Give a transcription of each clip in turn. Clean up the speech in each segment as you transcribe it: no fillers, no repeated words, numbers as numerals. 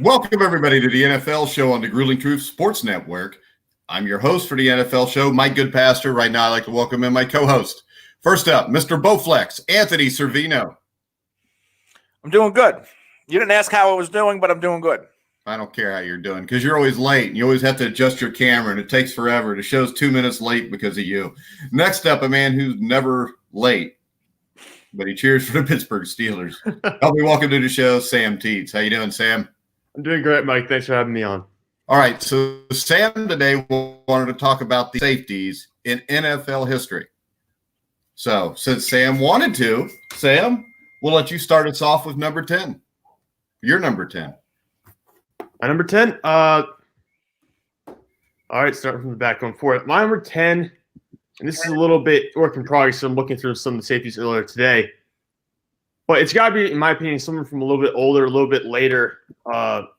Welcome, everybody, to the NFL Show on the Grueling Truth Sports Network. I'm your host for the NFL Show, Mike Goodpaster. Right now, I'd like to welcome in my co-host. First up, Mr. Bowflex, Anthony Cervino. I'm doing good. You didn't ask how I was doing, but I'm doing good. I don't care how you're doing because you're always late and you always have to adjust your camera and it takes forever. The show's 2 minutes late because of you. Next up, a man who's never late, but he cheers for the Pittsburgh Steelers. Help me welcome to the show, Sam Teets. How you doing, Sam? I'm doing great, Mike. Thanks for having me on. All right, so Sam today wanted to talk about the safeties in NFL history. So since Sam wanted to, Sam, we'll let you start us off with number 10. Your number 10. My number 10? All right, starting from the back, going forward. My number 10, and this is a little bit work in progress, so I'm looking through some of the safeties earlier today. But it's got to be, in my opinion, someone from a little bit older, a little bit later, not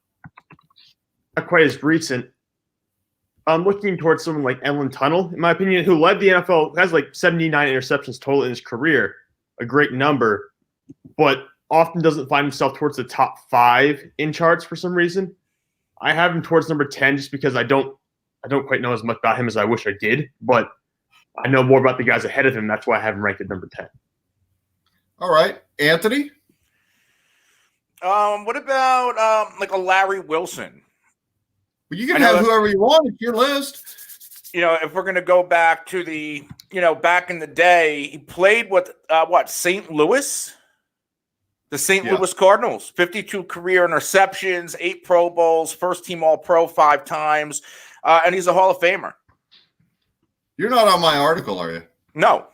quite as recent. I'm looking towards someone like Ellen Tunnell, in my opinion, who led the NFL, has like 79 interceptions total in his career, a great number, but often doesn't find himself towards the top 5 in charts for some reason. I have him towards number 10 just because I don't quite know as much about him as I wish I did, but I know more about the guys ahead of him. That's why I have him ranked at number 10. All right, Anthony? What about like a Larry Wilson? Well, you can have whoever you want. It's your list. You know, if we're going to go back to the, back in the day, he played with, St. Louis? The St. Louis Cardinals, 52 career interceptions, 8 Pro Bowls, first-team All-Pro 5 times, and he's a Hall of Famer. You're not on my article, are you? No.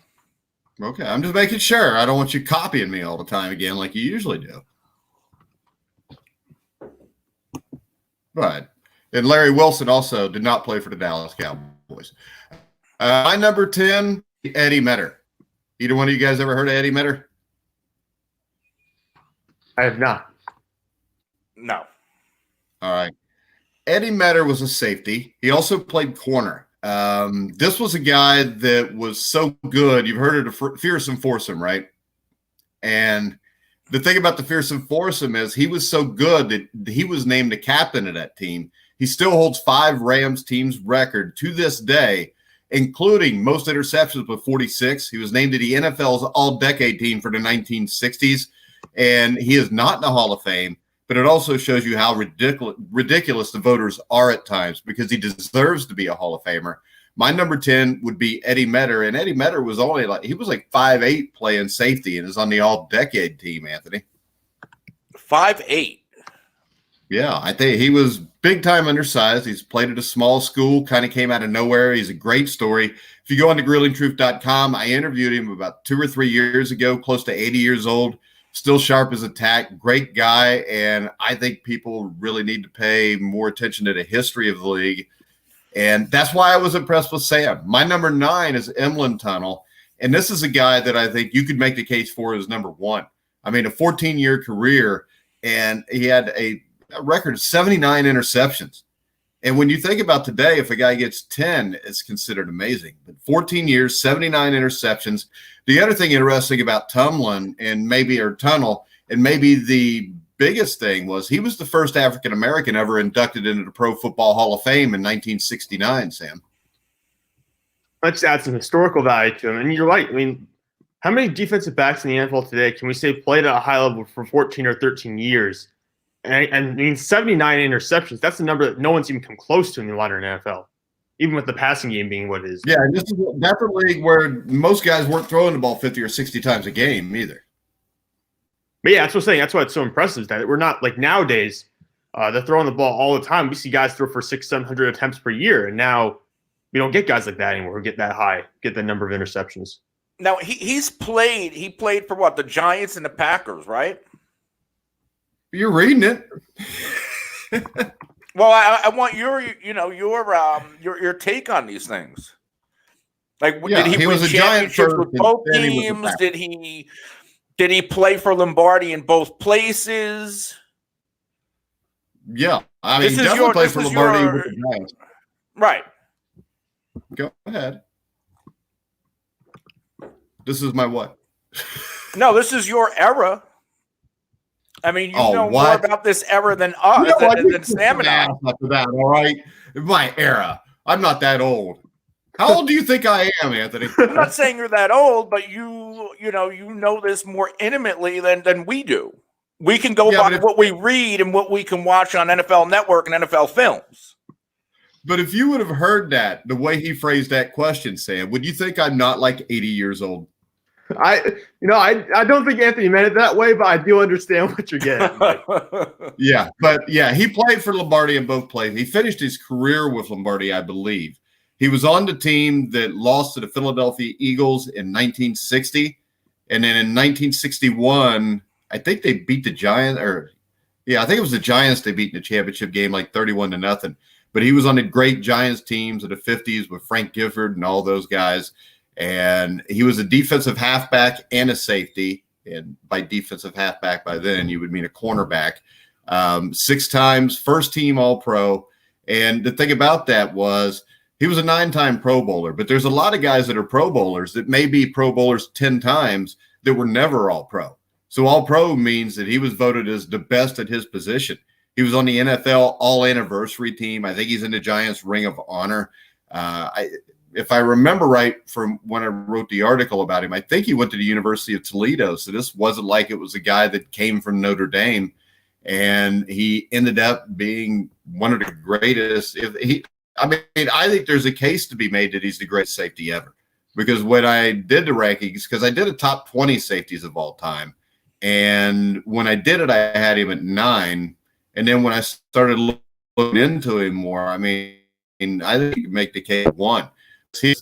Okay, I'm just making sure. I don't want you copying me all the time again like you usually do. Right. And Larry Wilson also did not play for the Dallas Cowboys. My number 10, Eddie Metter. Either one of you guys ever heard of Eddie Metter? I have not. No. All right. Eddie Metter was a safety. He also played corner. This was a guy that was so good. You've heard of the fearsome foursome, right? And the thing about the fearsome foursome is he was so good that he was named the captain of that team. He still holds 5 Rams teams record to this day, including most interceptions with 46. He was named to the NFL's all-decade team for the 1960s. And he is not in the Hall of Fame, but it also shows you how ridiculous the voters are at times because he deserves to be a Hall of Famer. My number 10 would be Eddie Metter, and Eddie Metter was only like 5'8" playing safety and is on the all-decade team, Anthony. 5'8". Yeah, I think he was big-time undersized. He's played at a small school, kind of came out of nowhere. He's a great story. If you go on to gruelingtruth.com, I interviewed him about 2 or 3 years ago, close to 80 years old. Still sharp as a tack, great guy, and I think people really need to pay more attention to the history of the league. And that's why I was impressed with Sam. My number 9 is Ellen Tunnell, and this is a guy that I think you could make the case for as number 1. I mean, a 14-year career, and he had a record of 79 interceptions. And when you think about today, if a guy gets 10, it's considered amazing. But 14 years, 79 interceptions. The other thing interesting about Tunnell and maybe the biggest thing was he was the first African-American ever inducted into the Pro Football Hall of Fame in 1969, Sam. Let's add some historical value to him. And you're right. I mean, how many defensive backs in the NFL today can we say played at a high level for 14 or 13 years? And I mean, 79 interceptions, that's a number that no one's even come close to in the modern NFL, even with the passing game being what it is. Yeah, that's a league where most guys weren't throwing the ball 50 or 60 times a game either. But yeah, that's what I'm saying. That's why it's so impressive is that we're not like nowadays, they're throwing the ball all the time. We see guys throw for 600-700 attempts per year. And now we don't get guys like that anymore who get that high, get the number of interceptions. Now, he played for what? The Giants and the Packers, right? You're reading it. Well, I want your take on these things. Like, yeah, did he win championships with both teams? Did he play for Lombardi in both places? Yeah, I mean, he definitely played for Lombardi with the Giants. Right. Go ahead. This is my what? No, this is your era. I mean, you Oh, know more what? about this era than us, than Sam and I. After that, all right? My era. I'm not that old. How old do you think I am, Anthony? I'm not saying you're that old, but you know this more intimately than we do. We can go by what we read and what we can watch on NFL Network and NFL Films. But if you would have heard that, the way he phrased that question, Sam, would you think I'm not like 80 years old? I don't think Anthony meant it that way, but I do understand what you're getting. Yeah, he played for Lombardi in both places. He finished his career with Lombardi, I believe. He was on the team that lost to the Philadelphia Eagles in 1960. And then in 1961, I think they beat the Giants, I think it was the Giants they beat in the championship game like 31-0. But he was on the great Giants teams of the 50s with Frank Gifford and all those guys. And he was a defensive halfback and a safety. And by defensive halfback, by then, you would mean a cornerback. 6 times first team All-Pro. And the thing about that was he was a 9-time Pro Bowler. But there's a lot of guys that are Pro Bowlers that may be Pro Bowlers 10 times that were never All-Pro. So All-Pro means that he was voted as the best at his position. He was on the NFL All-Anniversary team. I think he's in the Giants Ring of Honor. If I remember right from when I wrote the article about him, I think he went to the University of Toledo. So this wasn't like it was a guy that came from Notre Dame. And he ended up being one of the greatest. I think there's a case to be made that he's the greatest safety ever. Because when I did the rankings, because I did a top 20 safeties of all time. And when I did it, I had him at 9. And then when I started looking into him more, I think you could make the case 1.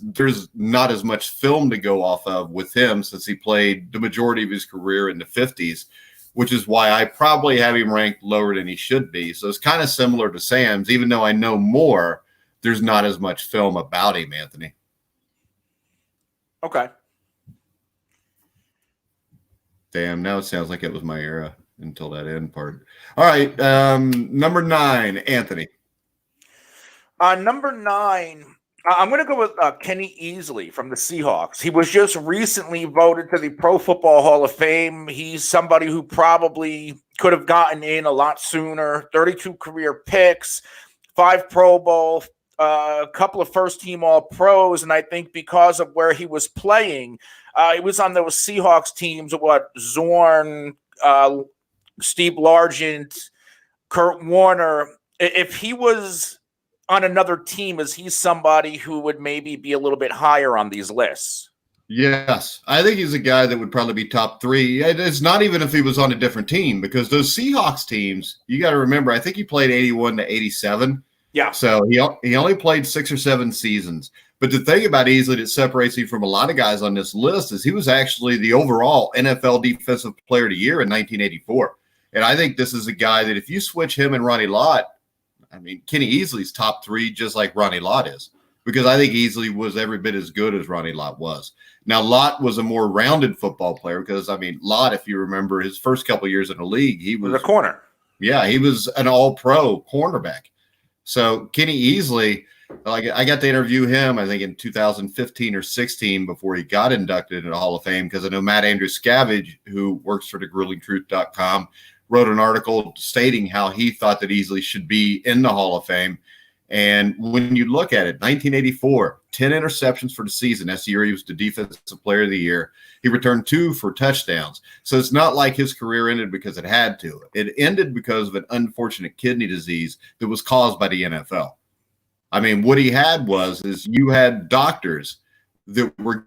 There's not as much film to go off of with him since he played the majority of his career in the 50s, which is why I probably have him ranked lower than he should be. So it's kind of similar to Sam's. Even though I know more, there's not as much film about him, Anthony. Okay. Damn, now it sounds like it was my era until that end part. All right, number 9, Anthony. Number 9, I'm going to go with Kenny Easley from the Seahawks. He was just recently voted to the Pro Football Hall of Fame. He's somebody who probably could have gotten in a lot sooner. 32 career picks, 5 Pro Bowl, a couple of first-team All-Pros, and I think because of where he was playing, he was on those Seahawks teams of Zorn, Steve Largent, Kurt Warner. If he was on another team, is he somebody who would maybe be a little bit higher on these lists? Yes, I think he's a guy that would probably be top 3. It's not even if he was on a different team, because those Seahawks teams, you got to remember, I think he played 81 to 87. Yeah. So he only played 6 or 7 seasons. But the thing about Easley that separates him from a lot of guys on this list is he was actually the overall NFL Defensive Player of the Year in 1984. And I think this is a guy that if you switch him and Ronnie Lott, Kenny Easley's top 3 just like Ronnie Lott is, because I think Easley was every bit as good as Ronnie Lott was. Now, Lott was a more rounded football player because, Lott, if you remember his first couple of years in the league, he was a corner. Yeah, he was an all-pro cornerback. So Kenny Easley, I got to interview him, I think, in 2015 or 16 before he got inducted into the Hall of Fame, because I know Matt Andrew Scavage, who works for thegruelingtruth.com, wrote an article stating how he thought that Easley should be in the Hall of Fame. And when you look at it, 1984, 10 interceptions for the season. That's the year he was the Defensive Player of the Year. He returned 2 for touchdowns. So it's not like his career ended because it had to. It ended because of an unfortunate kidney disease that was caused by the NFL. What he had is you had doctors that were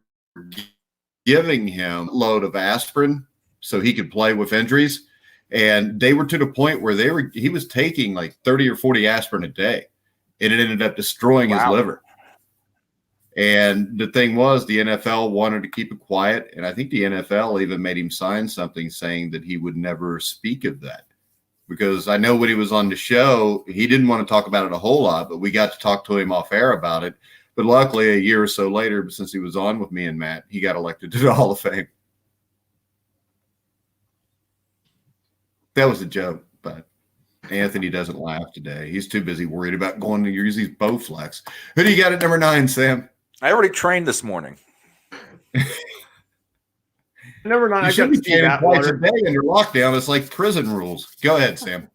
giving him a load of aspirin so he could play with injuries. And they were to the point where he was taking like 30 or 40 aspirin a day. And it ended up destroying his liver. And the thing was, the NFL wanted to keep it quiet. And I think the NFL even made him sign something saying that he would never speak of that. Because I know when he was on the show, he didn't want to talk about it a whole lot, but we got to talk to him off air about it. But luckily, a year or so later, since he was on with me and Matt, he got elected to the Hall of Fame. That was a joke, but Anthony doesn't laugh today. He's too busy worried about going to use these Bowflex. Who do you got at number 9, Sam? I already trained this morning. Number 9, You I should got be Steve canning twice a Atwater. day under lockdown. It's like prison rules. Go ahead, Sam.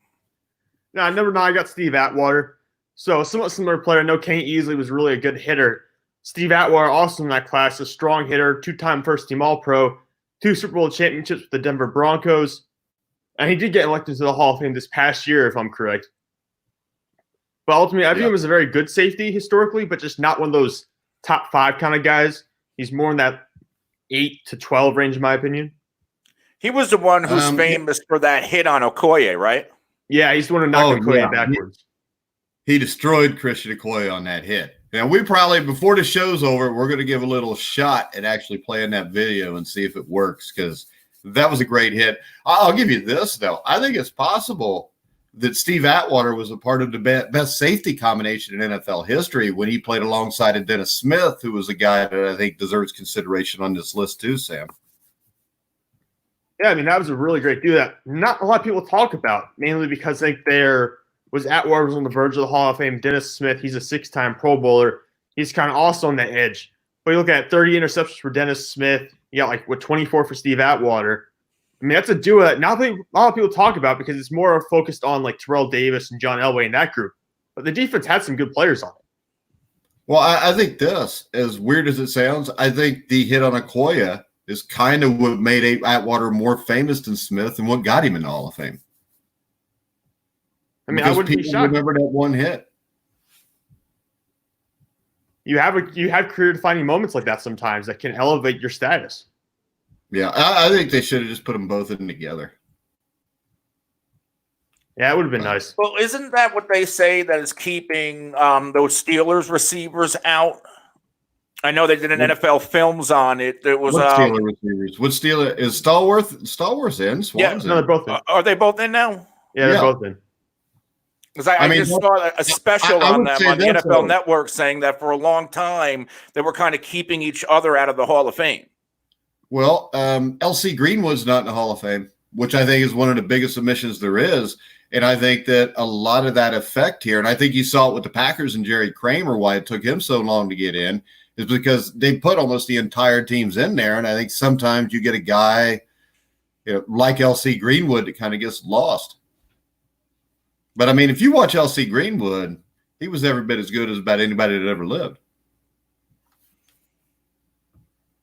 No, number 9, I got Steve Atwater. So, somewhat similar player. I know Kenny Easley was really a good hitter. Steve Atwater, also in that class, a strong hitter, 2-time first-team All-Pro, 2 Super Bowl championships with the Denver Broncos. And he did get elected to the Hall of Fame this past year, if I'm correct. But ultimately, I view him as a very good safety historically, but just not one of those top 5 kind of guys. He's more in that 8 to 12 range, in my opinion. He was the one who's famous for that hit on Okoye, right? Yeah, he's the one who knocked Okoye backwards. He destroyed Christian Okoye on that hit. Now, we probably, before the show's over, we're going to give a little shot at actually playing that video and see if it works, because that was a great hit. I'll give you this, though. I think it's possible that Steve Atwater was a part of the best safety combination in NFL history when he played alongside of Dennis Smith, who was a guy that I think deserves consideration on this list too, Sam. Yeah, I mean, that was a really great dude that not a lot of people talk about, mainly because I think Atwater was on the verge of the Hall of Fame. Dennis Smith, he's a 6-time Pro Bowler. He's kind of also on the edge. But you look at 30 interceptions for Dennis Smith. You got 24 for Steve Atwater. I mean, that's a duo that not a lot of people talk about because it's more focused on Terrell Davis and John Elway in that group. But the defense had some good players on it. Well, I think this, as weird as it sounds, I think the hit on Okoye is kind of what made Atwater more famous than Smith and what got him in the Hall of Fame. I mean, I wouldn't be shocked. Remember that one hit. You have career-defining moments like that sometimes that can elevate your status. Yeah, I think they should have just put them both in together. Yeah, it would have been nice. Well, isn't that what they say that is keeping those Steelers receivers out? I know they did an NFL Films on it. There was Steelers receivers. What Steeler is Stallworth in? Swan's no, they're both in. Are they both in now? Yeah, they're both in. Because I just saw a special on them on the NFL Network saying that for a long time they were kind of keeping each other out of the Hall of Fame. Well, L.C. Greenwood's not in the Hall of Fame, which I think is one of the biggest omissions there is. And I think that a lot of that effect here, and I think you saw it with the Packers and Jerry Kramer, why it took him so long to get in, is because they put almost the entire teams in there. And I think sometimes you get a guy like L.C. Greenwood that kind of gets lost. But, I mean, if you watch L.C. Greenwood, he was every bit as good as about anybody that ever lived.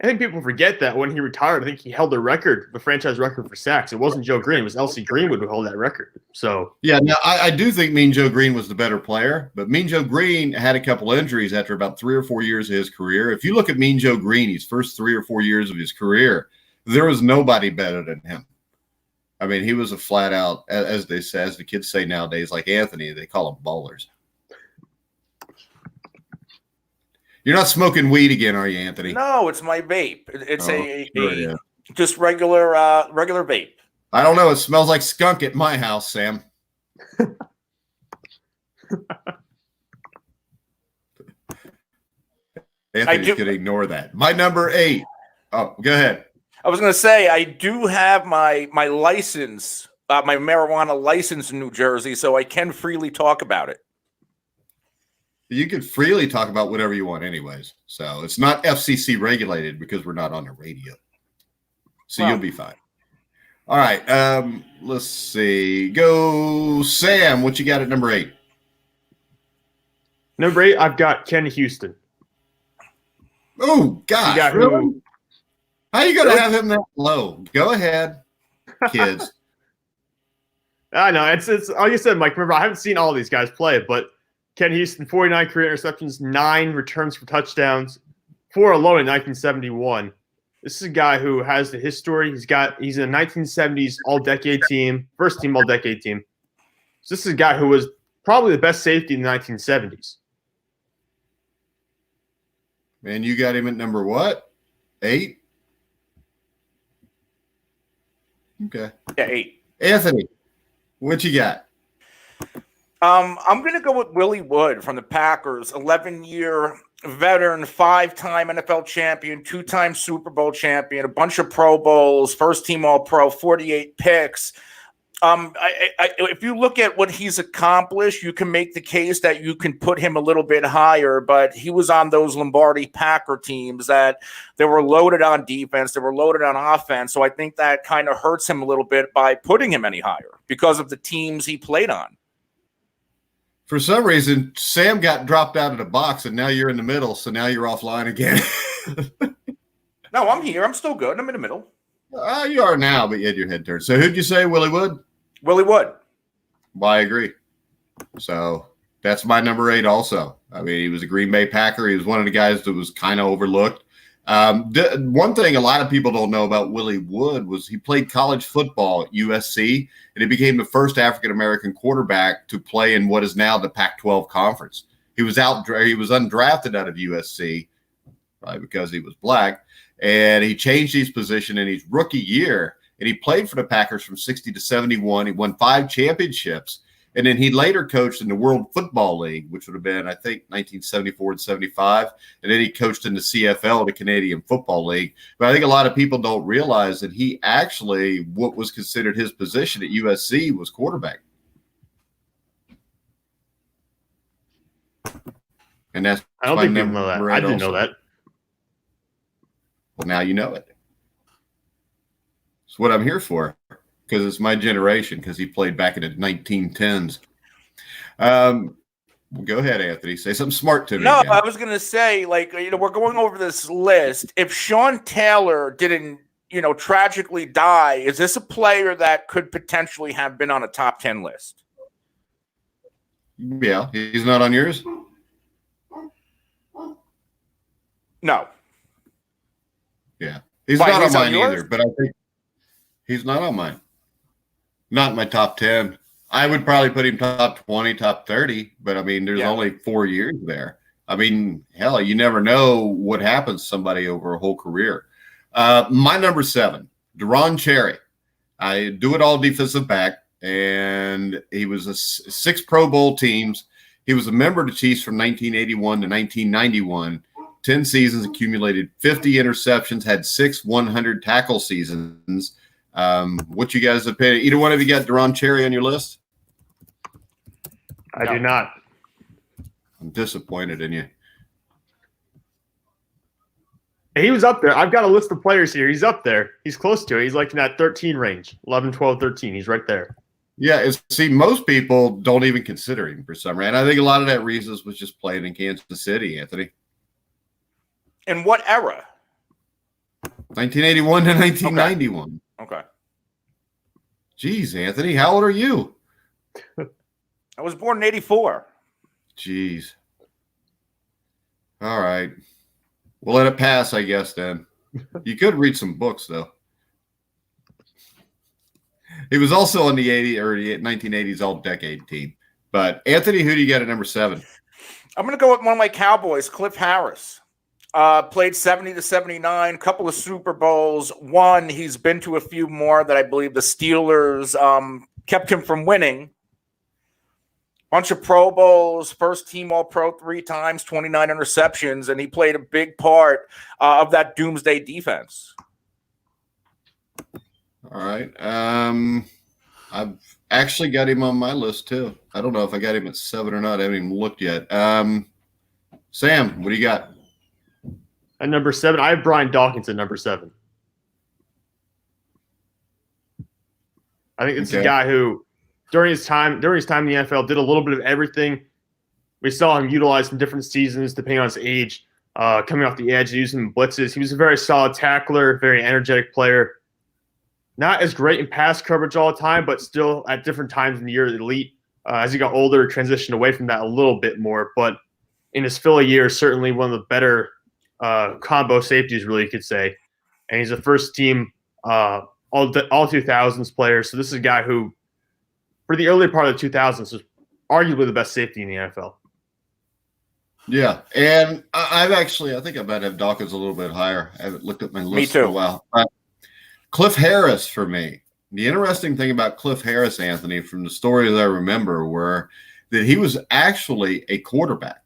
I think people forget that when he retired, I think he held the franchise record for sacks. It wasn't Joe Green. It was L.C. Greenwood who held that record. So yeah, now I do think Mean Joe Green was the better player, but Mean Joe Green had a couple injuries after about 3 or 4 years of his career. If you look at Mean Joe Green, his first 3 or 4 years of his career, there was nobody better than him. I mean, he was a flat out, as the kids say nowadays, like Anthony, they call them ballers. You're not smoking weed again, are you, Anthony? No, it's my vape. It's just regular vape. I don't know. It smells like skunk at my house, Sam. Anthony's going to ignore that. My number 8. Oh, go ahead. I was going to say, I do have my license, my marijuana license in New Jersey, so I can freely talk about it. You can freely talk about whatever you want anyways. So it's not FCC regulated because we're not on the radio. So you'll be fine. All right. Let's see. Go, Sam. What you got at number 8? Number 8, I've got Ken Houston. Oh, God. Really? How are you going to have him that low? Go ahead, kids. I know. It's like you said, Mike. Remember, I haven't seen all these guys play, but Ken Houston, 49 career interceptions, 9 returns for touchdowns, 4 alone in 1971. This is a guy who has the history. He's in a 1970s all-decade team, first-team all-decade team. So this is a guy who was probably the best safety in the 1970s. Man, you got him at number what? 8? Okay. Yeah, 8. Anthony, what you got? I'm going to go with Willie Wood from the Packers, 11-year veteran, 5-time NFL champion, 2-time Super Bowl champion, a bunch of Pro Bowls, first-team All-Pro, 48 picks. If you look at what he's accomplished, you can make the case that you can put him a little bit higher, but he was on those Lombardi Packer teams that they were loaded on defense, they were loaded on offense. So I think that kind of hurts him a little bit by putting him any higher because of the teams he played on. For some reason, Sam got dropped out of the box, and now you're in the middle, so now you're offline again. No, I'm here. I'm still good. I'm in the middle. You are now, but you had your head turned. So who'd you say, Willie Wood? Willie Wood. Well, I agree. So that's my number 8 also. I mean, he was a Green Bay Packer. He was one of the guys that was kind of overlooked. One thing a lot of people don't know about Willie Wood was he played college football at USC, and he became the first African-American quarterback to play in what is now the Pac-12 conference. He was undrafted out of USC, probably because he was black, and he changed his position in his rookie year, and he played for the Packers from 60 to 71. He won 5 championships. And then he later coached in the World Football League, which would have been, I think, 1974 and 75. And then he coached in the CFL, the Canadian Football League. But I think a lot of people don't realize that he actually, what was considered his position at USC was quarterback. And that's I don't think people know that. I didn't know that. Well, now you know it. It's what I'm here for. Because it's my generation, because he played back in the 1910s. Well, go ahead, Anthony. Say something smart to me. No, again. I was going to say, we're going over this list. If Sean Taylor didn't, tragically die, is this a player that could potentially have been on a top 10 list? Yeah, he's not on yours? No. Yeah. He's not on mine either, but I think he's not on mine. Not in my top 10. I would probably put him top 20, top 30, but I mean, there's only 4 years there. I mean, hell, you never know what happens to somebody over a whole career. My number 7, Deron Cherry. I do it all defensive back, and he was 6 Pro Bowl teams. He was a member of the Chiefs from 1981 to 1991. 10 seasons, accumulated 50 interceptions, had 6 100 tackle seasons. What you guys have paid? Either one of you got Deron Cherry on your list? I do not. I'm disappointed in you. He was up there. I've got a list of players here. He's up there. He's close to it. He's like in that 13 range, 11, 12, 13. He's right there. Yeah, see, most people don't even consider him for some reason. I think a lot of that reasons was just playing in Kansas City, Anthony. In what era? 1981 to 1991. Okay. Jeez, Anthony, how old are you? I was born in 84. Jeez. All right. We'll let it pass, I guess, then. You could read some books, though. He was also on the 1980s All-Decade team. But, Anthony, who do you got at number 7? I'm going to go with one of my Cowboys, Cliff Harris. Played 70 to 79, couple of Super Bowls. One, he's been to a few more that I believe the Steelers kept him from winning. Bunch of Pro Bowls, first team All-Pro 3 times, 29 interceptions, and he played a big part of that doomsday defense. All right. I've actually got him on my list, too. I don't know if I got him at 7 or not. I haven't even looked yet. Sam, what do you got? At number 7, I have Brian Dawkins at number 7. I think it's a guy who, during his time in the NFL, did a little bit of everything. We saw him utilized in different seasons, depending on his age, coming off the edge, using blitzes. He was a very solid tackler, very energetic player. Not as great in pass coverage all the time, but still at different times in the year, elite. As he got older, transitioned away from that a little bit more. But in his Philly years, certainly one of the better combo safeties, really, you could say. And he's a first-team all 2000s player. So this is a guy who, for the early part of the 2000s, was arguably the best safety in the NFL. Yeah, and I think I might have Dawkins a little bit higher. I haven't looked at my list in a while. Cliff Harris for me. The interesting thing about Cliff Harris, Anthony, from the stories I remember, were that he was actually a quarterback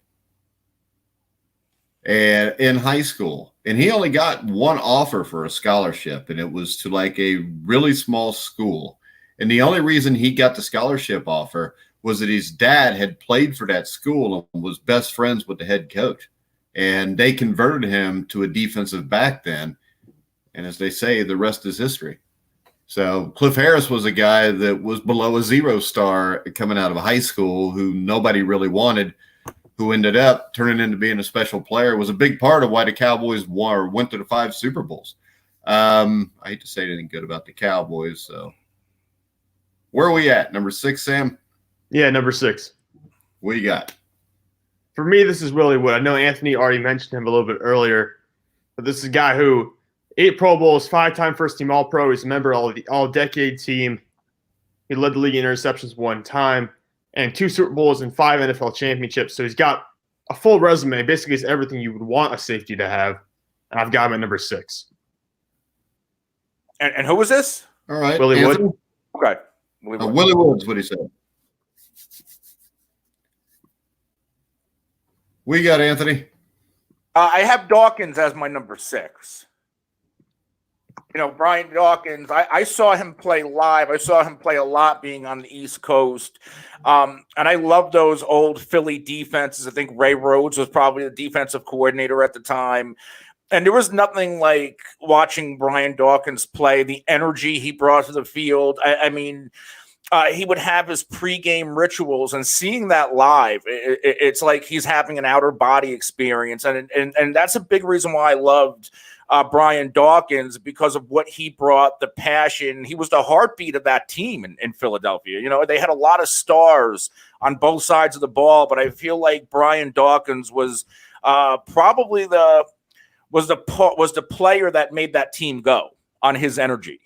and in high school, and he only got one offer for a scholarship, and it was to like a really small school. And the only reason he got the scholarship offer was that his dad had played for that school and was best friends with the head coach. And they converted him to a defensive back then. And as they say, the rest is history. So Cliff Harris was a guy that was below a 0-star coming out of high school who nobody really wanted, who ended up turning into being a special player, was a big part of why the Cowboys went to the 5 Super Bowls. I hate to say anything good about the Cowboys. So where are we at? Number 6, Sam? Yeah, number 6. What you got? For me, this is Willie Wood. I know Anthony already mentioned him a little bit earlier, but this is a guy who 8 Pro Bowls, 5-time first-team All-Pro. He's a member of the All-Decade team. He led the league in interceptions 1 time, and 2 Super Bowls and 5 NFL championships. So he's got a full resume. Basically, it's everything you would want a safety to have. And I've got him at number 6. And who was this? All right. Willie Wood. Okay. Willie Wood's what he said. We got Anthony. I have Dawkins as my number 6. You know, Brian Dawkins, I saw him play live. I saw him play a lot being on the East Coast. And I love those old Philly defenses. I think Ray Rhodes was probably the defensive coordinator at the time. And there was nothing like watching Brian Dawkins play, the energy he brought to the field. I mean, he would have his pregame rituals, and seeing that live, it's like he's having an outer body experience. And that's a big reason why I loved Brian Dawkins, because of what he brought, the passion. He was the heartbeat of that team in Philadelphia. You know, they had a lot of stars on both sides of the ball, but I feel like Brian Dawkins was probably the player that made that team go on his energy.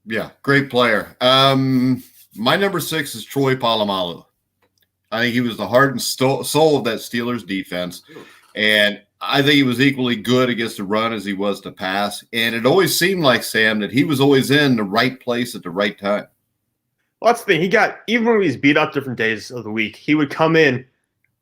Yeah, great player. My number 6 is Troy Polamalu. I think he was the heart and soul of that Steelers defense. And I think he was equally good against the run as he was to pass. And it always seemed like, Sam, that he was always in the right place at the right time. Well, that's the thing. Even when he was beat up different days of the week, he would come in,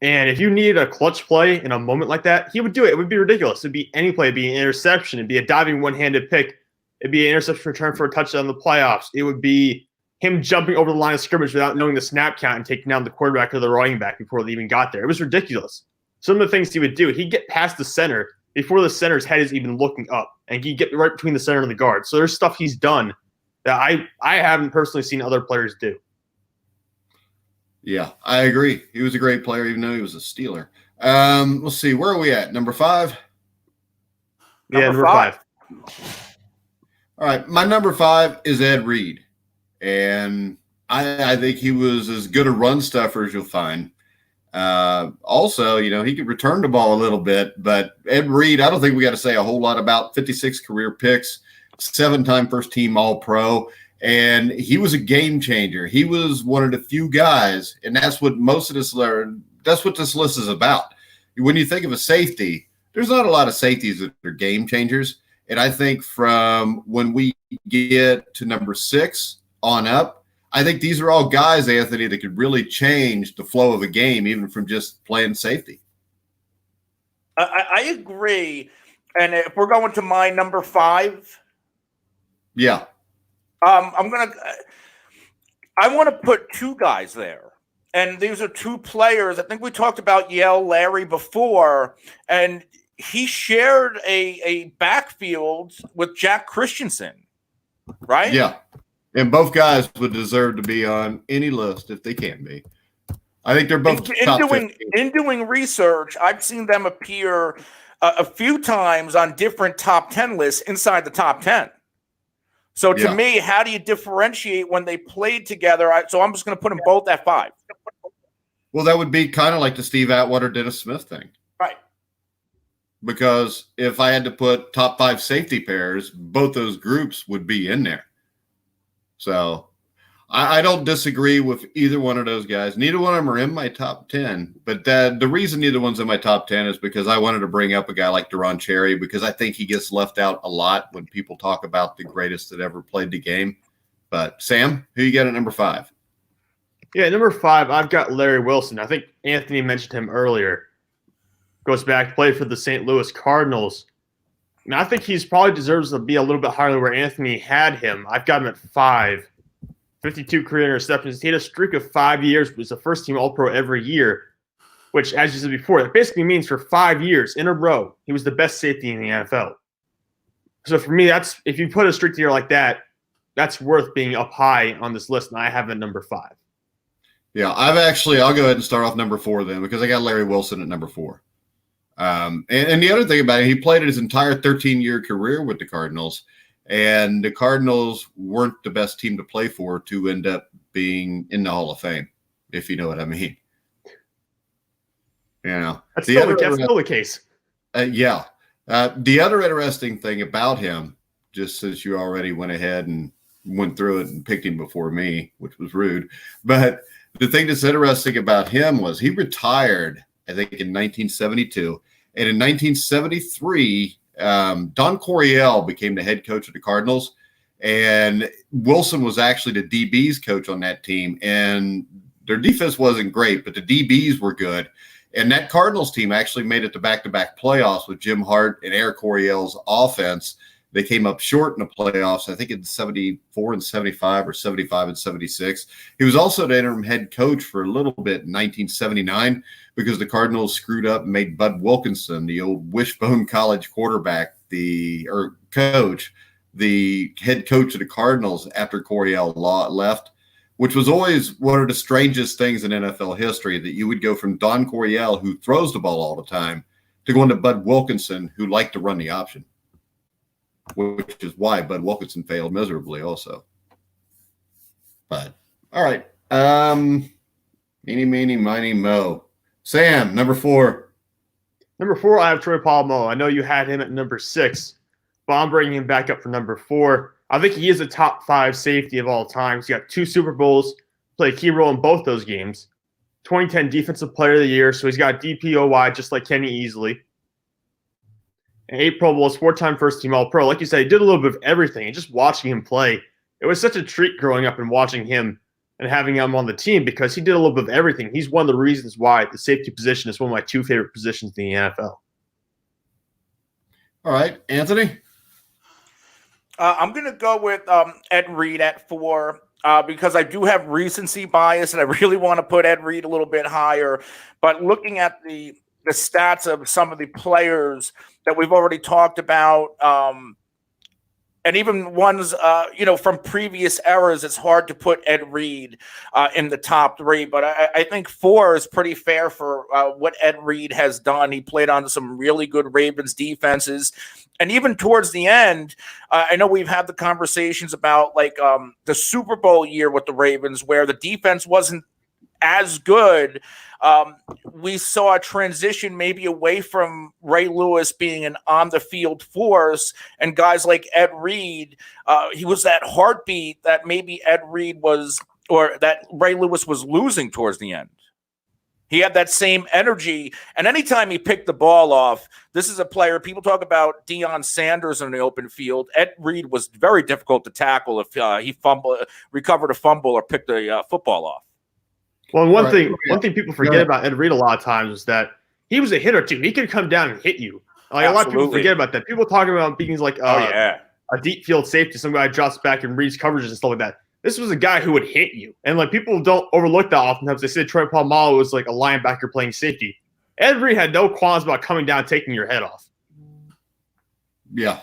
and if you needed a clutch play in a moment like that, he would do it. It would be ridiculous. It'd be any play. It'd be an interception. It'd be a diving one-handed pick. It'd be an interception return for a touchdown in the playoffs. It would be him jumping over the line of scrimmage without knowing the snap count and taking down the quarterback or the running back before they even got there. It was ridiculous. Some of the things he would do, he'd get past the center before the center's head is even looking up, and he'd get right between the center and the guard. So there's stuff he's done that I haven't personally seen other players do. Yeah, I agree. He was a great player, even though he was a Steeler. Let's see. Where are we at? Number 5? Number 5. All right. My number 5 is Ed Reed. And I think he was as good a run stuffer as you'll find. Also, you know, he could return the ball a little bit, but Ed Reed, I don't think we got to say a whole lot about. 56 career picks, 7-time first team All-Pro, and he was a game changer. He was one of the few guys, and that's what most of this learned. That's what this list is about. When you think of a safety, there's not a lot of safeties that are game changers. And I think from when we get to number 6 on up, I think these are all guys, Anthony, that could really change the flow of a game, even from just playing safety. I agree. And if we're going to my number 5, yeah, I want to put 2 guys there. And these are 2 players. I think we talked about Yale Larry before, and he shared a backfield with Jack Christensen, right? Yeah. And both guys would deserve to be on any list if they can be. I think they're both in doing research. I've seen them appear a few times on different top 10 lists inside the top 10. So to me, how do you differentiate when they played together? So I'm just going to put them both at 5. Well, that would be kind of like the Steve Atwater, Dennis Smith thing. Right. Because if I had to put top 5 safety pairs, both those groups would be in there. So I don't disagree with either one of those guys. Neither one of them are in my top 10. But the reason neither one's in my top 10 is because I wanted to bring up a guy like Deron Cherry, because I think he gets left out a lot when people talk about the greatest that ever played the game. But, Sam, who you got at number 5? Yeah, number 5, I've got Larry Wilson. I think Anthony mentioned him earlier. Goes back, played for the St. Louis Cardinals. And I think he's probably deserves to be a little bit higher than where Anthony had him. I've got him at 5. 52 career interceptions. He had a streak of 5 years, was a first-team All-Pro every year, which, as you said before, that basically means for 5 years in a row, he was the best safety in the NFL. So for me, that's if you put a streak together like that, that's worth being up high on this list, and I have it at number 5. Yeah, I'll go ahead and start off number 4 then, because I got Larry Wilson at number 4. And the other thing about it, he played his entire 13-year career with the Cardinals, and the Cardinals weren't the best team to play for to end up being in the Hall of Fame, if you know what I mean. That's still the case. Yeah. The other interesting thing about him, just since you already went ahead and went through it and picked him before me, which was rude, but the thing that's interesting about him was he retired, I think, in 1972. And in 1973, Don Coryell became the head coach of the Cardinals. And Wilson was actually the DB's coach on that team. And their defense wasn't great, but the DBs were good. And that Cardinals team actually made it to back-to-back playoffs with Jim Hart and Eric Coryell's offense. They came up short in the playoffs, I think in 74 and 75 or 75 and 76. He was also the interim head coach for a little bit in 1979 because the Cardinals screwed up and made Bud Wilkinson, the old Wishbone College quarterback, the head coach of the Cardinals after Coryell left, which was always one of the strangest things in NFL history, that you would go from Don Coryell, who throws the ball all the time, to going to Bud Wilkinson, who liked to run the option, which is why Bud Wilkinson failed miserably also. But, all right. Eeny, meeny, miny, mo. Sam, number 4. Number 4, I have Troy Polamalu. I know you had him at number 6, but I'm bringing him back up for number 4. I think he is a top 5 safety of all time. He's got 2 Super Bowls, played a key role in both those games. 2010 Defensive Player of the Year, so he's got DPOY just like Kenny Easley. And 8 Pro Bowls, 4-time first-team All-Pro. Like you said, he did a little bit of everything. And just watching him play, it was such a treat growing up and watching him and having him on the team because he did a little bit of everything. He's one of the reasons why the safety position is one of my 2 favorite positions in the NFL. All right, Anthony? I'm going to go with Ed Reed at 4 because I do have recency bias, and I really want to put Ed Reed a little bit higher. But looking at the stats of some of the players that we've already talked about, and even ones, from previous eras, it's hard to put Ed Reed in the top 3. But I think 4 is pretty fair for what Ed Reed has done. He played on some really good Ravens defenses. And even towards the end, I know we've had the conversations about the Super Bowl year with the Ravens where the defense wasn't as good. We saw a transition maybe away from Ray Lewis being an on-the-field force and guys like Ed Reed. He was that heartbeat that maybe Ed Reed was, or that Ray Lewis was losing towards the end. He had that same energy, and anytime he picked the ball off, this is a player, people talk about Deion Sanders in the open field. Ed Reed was very difficult to tackle if he recovered a fumble or picked a football off. Well, one thing people forget about Ed Reed a lot of times is that he was a hitter too. He could come down and hit you. A lot of people forget about that. People talking about being like a deep field safety, some guy drops back and reads coverages and stuff like that. This was a guy who would hit you. And people don't overlook that oftentimes. They say Troy Polamalu was like a linebacker playing safety. Ed Reed had no qualms about coming down and taking your head off. Yeah.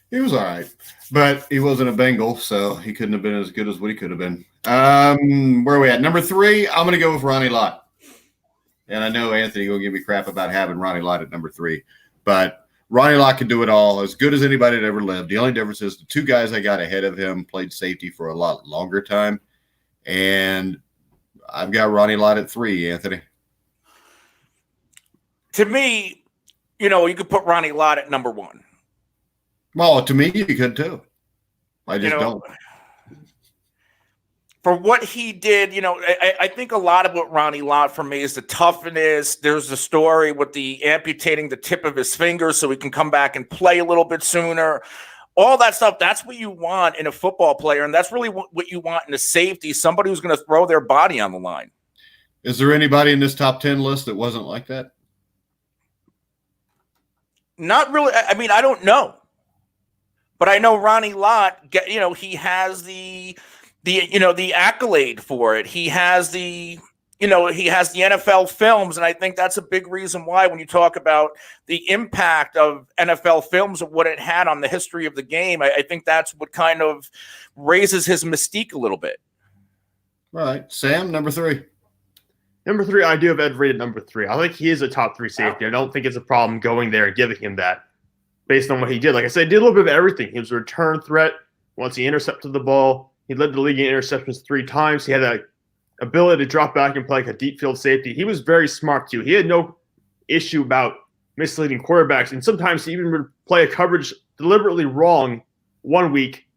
He was all right. But he wasn't a Bengal, so he couldn't have been as good as what he could have been. Where are we at? Number 3, I'm going to go with Ronnie Lott. And I know Anthony will give me crap about having Ronnie Lott at number 3. But Ronnie Lott could do it all, as good as anybody that ever lived. The only difference is the 2 guys I got ahead of him played safety for a lot longer time. And I've got Ronnie Lott at 3, Anthony. To me, you could put Ronnie Lott at number 1. Well, to me, you could too. I just don't. For what he did, I think a lot of what Ronnie Lott for me is the toughness. There's the story with the amputating the tip of his finger so he can come back and play a little bit sooner. All that stuff, that's what you want in a football player, and that's really what you want in a safety, somebody who's going to throw their body on the line. Is there anybody in this top 10 list that wasn't like that? Not really. I mean, I don't know. But I know Ronnie Lott, he has the the accolade for it. He has the NFL films, and I think that's a big reason why when you talk about the impact of NFL films of what it had on the history of the game, I think that's what kind of raises his mystique a little bit. All right, Sam, number 3. Number 3, I do have Ed Reed at number 3. I think he is a top 3 safety. I don't think it's a problem going there and giving him that based on what he did. Like I said, he did a little bit of everything. He was a return threat once he intercepted the ball. He led the league in interceptions 3 times. He had that ability to drop back and play like a deep field safety. He was very smart too. He had no issue about misleading quarterbacks, and sometimes he even would play a coverage deliberately wrong one week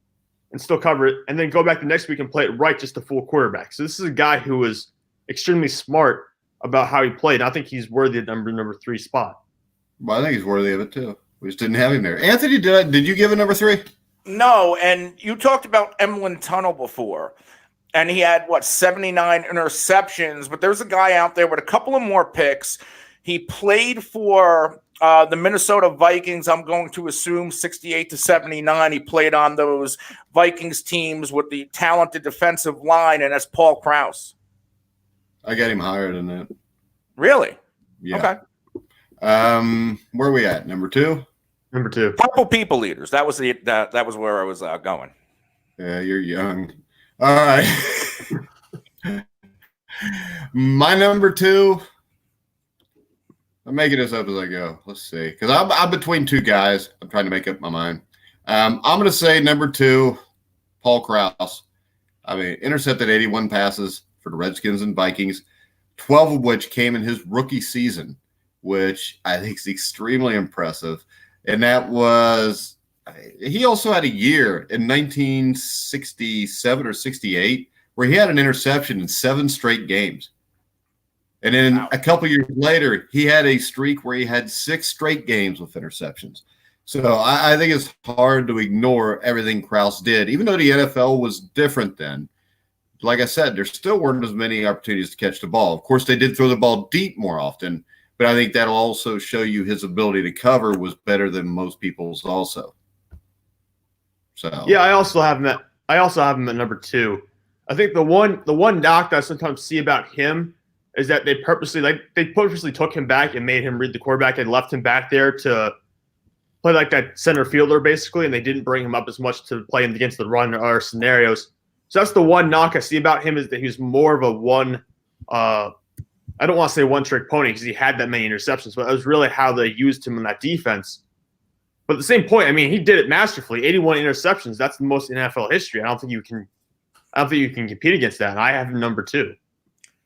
and still cover it, and then go back the next week and play it right just to fool quarterback. So this is a guy who was extremely smart about how he played. I think he's worthy of number 3 spot. Well, I think he's worthy of it too. We just didn't have him there. Anthony, did you give a number 3? No, and you talked about Emlyn Tunnel before. And he had, 79 interceptions. But there's a guy out there with a couple of more picks. He played for the Minnesota Vikings, I'm going to assume, 68 to 79. He played on those Vikings teams with the talented defensive line, and that's Paul Krause. I got him higher than that. Really? Yeah. Okay. Where are we at? Number 2? Number 2. Purple People Eaters. That was that was where I was going. Yeah, you're young. All right. My number 2, I'm making this up as I go. Let's see. Because I'm between 2 guys. I'm trying to make up my mind. I'm going to say number 2, Paul Krause. I mean, intercepted 81 passes for the Redskins and Vikings, 12 of which came in his rookie season, which I think is extremely impressive. And that was – he also had a year in 1967 or 68 where he had an interception in 7 straight games. And then a couple years later, he had a streak where he had 6 straight games with interceptions. So I think it's hard to ignore everything Krause did, even though the NFL was different then. Like I said, there still weren't as many opportunities to catch the ball. Of course, they did throw the ball deep more often, but I think that'll also show you his ability to cover was better than most people's also. So yeah, I also have him at number 2. I think the one knock that I sometimes see about him is that they purposely took him back and made him read the quarterback and left him back there to play like that center fielder basically, and they didn't bring him up as much to play him against the run or scenarios. So that's the one knock I see about him, is that he was more of a one. I don't want to say one-trick pony because he had that many interceptions, but that was really how they used him in that defense. But at the same point, I mean, he did it masterfully. 81 interceptions. That's the most in NFL history. I don't think you can compete against that. And I have him number 2.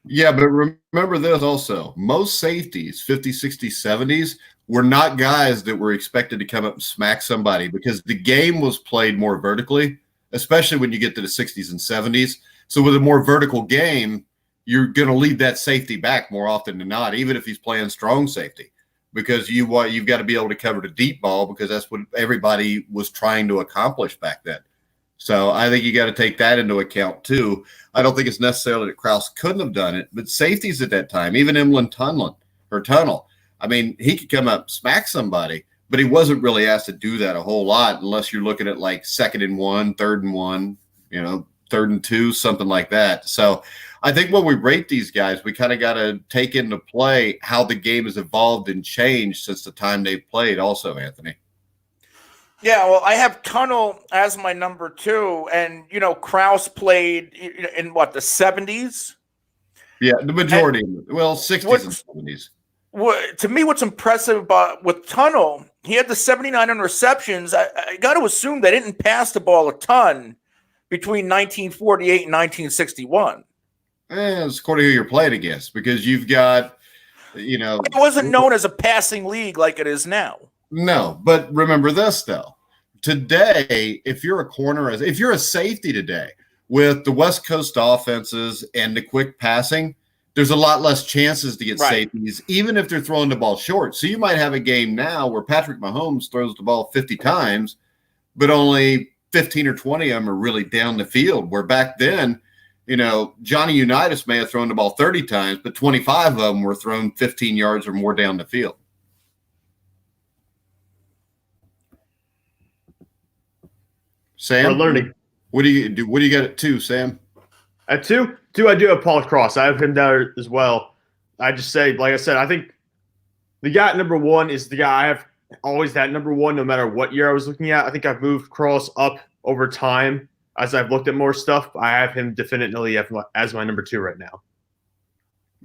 Yeah, but remember this also. Most safeties, 50s, 60s, 70s, were not guys that were expected to come up and smack somebody because the game was played more vertically, especially when you get to the 60s and 70s. So with a more vertical game, you're going to lead that safety back more often than not, even if he's playing strong safety. Because you've got to be able to cover the deep ball because that's what everybody was trying to accomplish back then. So I think you got to take that into account too. I don't think it's necessarily that Krause couldn't have done it, but safeties at that time, even Emlyn Tunnel, I mean, he could come up, smack somebody, but he wasn't really asked to do that a whole lot unless you're looking at like 2nd and 1, 3rd and 1, 3rd and 2, something like that. So I think when we rate these guys, we kind of got to take into play how the game has evolved and changed since the time they've played also, Anthony. Yeah, well, I have Tunnel as my number 2, and, Krause played in, the 70s? Yeah, the majority. 60s and 70s. To me, what's impressive with Tunnel, he had the 79 interceptions. I got to assume they didn't pass the ball a ton between 1948 and 1961. It's according to who you're playing against, because you've got, It wasn't known as a passing league like it is now. No, but remember this, though. Today, if you're a safety today with the West Coast offenses and the quick passing, there's a lot less chances to get safeties, even if they're throwing the ball short. So you might have a game now where Patrick Mahomes throws the ball 50 times, but only 15 or 20 of them are really down the field, where back then, Johnny Unitas may have thrown the ball 30 times, but 25 of them were thrown 15 yards or more down the field. Sam? We're learning. What do you do? What do you got at 2, Sam? At 2, I do have Paul Cross. I have him there as well. I just say, like I said, I think the guy at number 1 is the guy I have always had number 1, no matter what year I was looking at. I think I've moved Cross up over time as I've looked at more stuff. I have him definitively as my number 2 right now.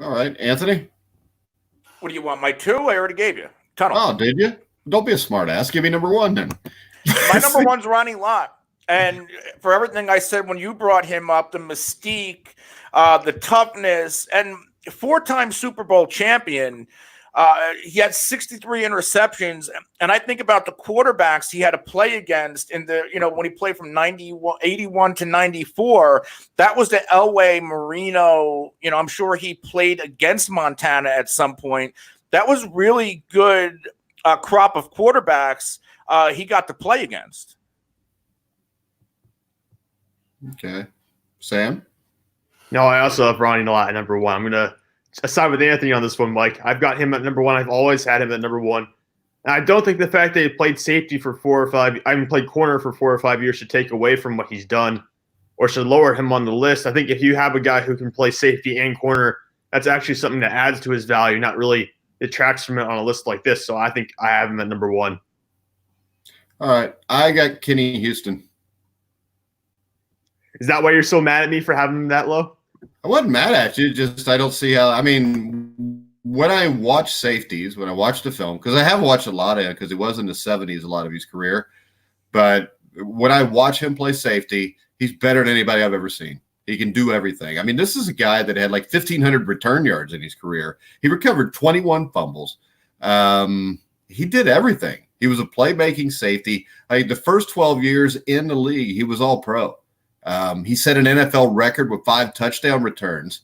All right, Anthony. What do you want? My 2? I already gave you. Tunnel. Oh, did you? Don't be a smart ass. Give me number 1 then. My number 1's Ronnie Lott. And for everything I said when you brought him up, the mystique, the toughness, and 4-time Super Bowl champion, he had 63 interceptions. And I think about the quarterbacks he had to play against in the, when he played from 81 to 94, that was the Elway, Marino, I'm sure he played against Montana at some point. That was really good crop of quarterbacks he got to play against. Okay. Sam? No, I also have Ronnie Lott at number 1. I'm going to side with Anthony on this one, Mike. I've got him at number 1. I've always had him at number 1. And I don't think the fact that he played safety for 4 or 5, played corner for 4 or 5 years should take away from what he's done or should lower him on the list. I think if you have a guy who can play safety and corner, that's actually something that adds to his value, not really detracts from it on a list like this. So I think I have him at number 1. All right. I got Kenny Houston. Is that why you're so mad at me for having him that low? I wasn't mad at you. Just I don't see how. I mean, when I watch safeties, when I watch the film, because I have watched a lot of it, because he was in the 70s a lot of his career. But when I watch him play safety, he's better than anybody I've ever seen. He can do everything. I mean, this is a guy that had like 1,500 return yards in his career. He recovered 21 fumbles. He did everything. He was a playmaking safety. The first 12 years in the league, he was all pro. He set an NFL record with 5 touchdown returns.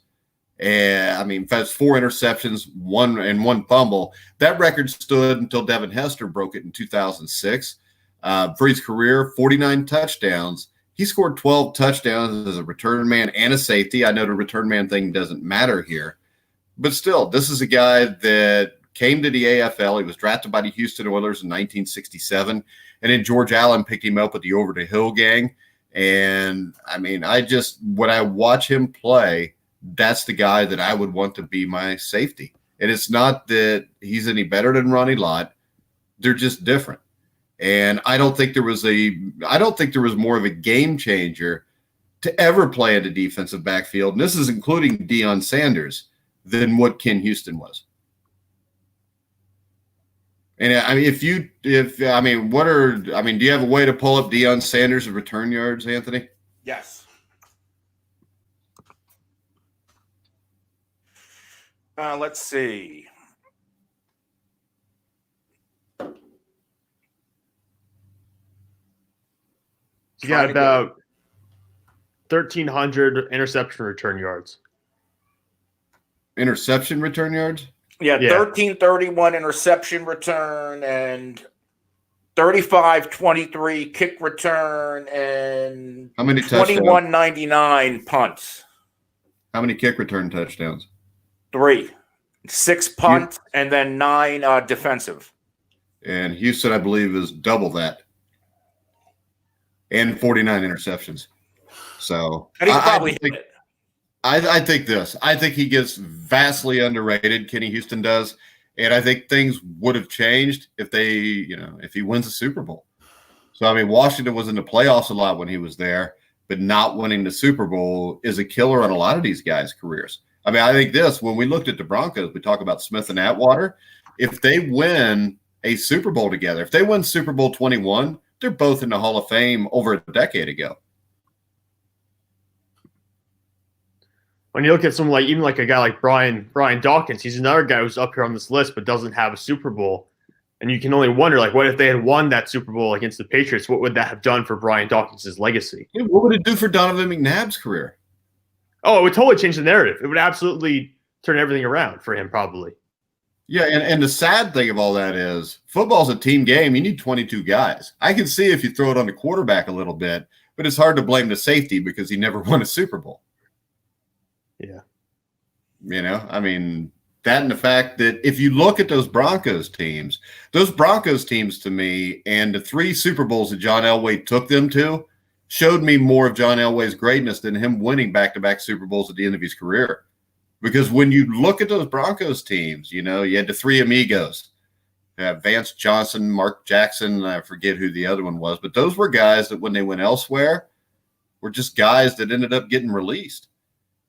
And I mean, that's 4 interceptions, 1 fumble. That record stood until Devin Hester broke it in 2006. For his career, 49 touchdowns. He scored 12 touchdowns as a return man and a safety. I know the return man thing doesn't matter here, but still, this is a guy that came to the AFL. He was drafted by the Houston Oilers in 1967, and then George Allen picked him up with the Over the Hill gang. And I mean, when I watch him play, that's the guy that I would want to be my safety. And it's not that he's any better than Ronnie Lott. They're just different. And I don't think there was more of a game changer to ever play in the defensive backfield. And this is including Deion Sanders than what Ken Houston was. And I mean, do you have a way to pull up Deion Sanders' return yards, Anthony? Yes. Let's see. He got about 1,300 interception return yards. Interception return yards? Yeah, 1331 interception return and 35-23 kick return and how many 21-99 punts. How many kick return touchdowns? 3. 6 punt and then 9 defensive. And Houston, I believe, is double that. And 49 interceptions. So and he probably hit it. I think this. I think he gets vastly underrated. Kenny Houston does, and I think things would have changed if he wins a Super Bowl. So I mean, Washington was in the playoffs a lot when he was there, but not winning the Super Bowl is a killer on a lot of these guys' careers. I mean, I think when we looked at the Broncos, we talk about Smith and Atwater. If they win a Super Bowl together, if they win Super Bowl 21, they're both in the Hall of Fame over a decade ago. When you look at someone even like a guy like Brian Dawkins, he's another guy who's up here on this list but doesn't have a Super Bowl. And you can only wonder, what if they had won that Super Bowl against the Patriots? What would that have done for Brian Dawkins' legacy? What would it do for Donovan McNabb's career? Oh, it would totally change the narrative. It would absolutely turn everything around for him, probably. Yeah, and the sad thing of all that is football's a team game. You need 22 guys. I can see if you throw it on the quarterback a little bit, but it's hard to blame the safety because he never won a Super Bowl. Yeah. I mean, that and the fact that if you look at those Broncos teams to me, and the 3 Super Bowls that John Elway took them to showed me more of John Elway's greatness than him winning back-to-back Super Bowls at the end of his career. Because when you look at those Broncos teams, you had the three amigos, Vance Johnson, Mark Jackson, I forget who the other one was, but those were guys that when they went elsewhere were just guys that ended up getting released.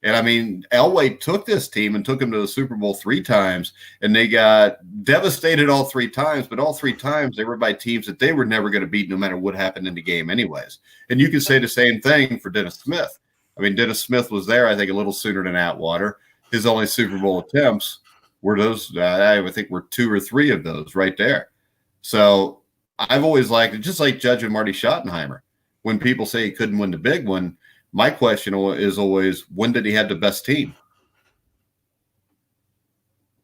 And I mean, Elway took this team and took them to the Super Bowl 3 times, and they got devastated all 3 times, but all 3 times they were by teams that they were never going to beat no matter what happened in the game anyways. And you can say the same thing for Dennis Smith. I mean, Dennis Smith was there, I think, a little sooner than Atwater. His only Super Bowl attempts were those, I think, were 2 or 3 of those right there. So I've always liked it, just like Judge and Marty Schottenheimer. When people say he couldn't win the big one, my question is always, when did he have the best team?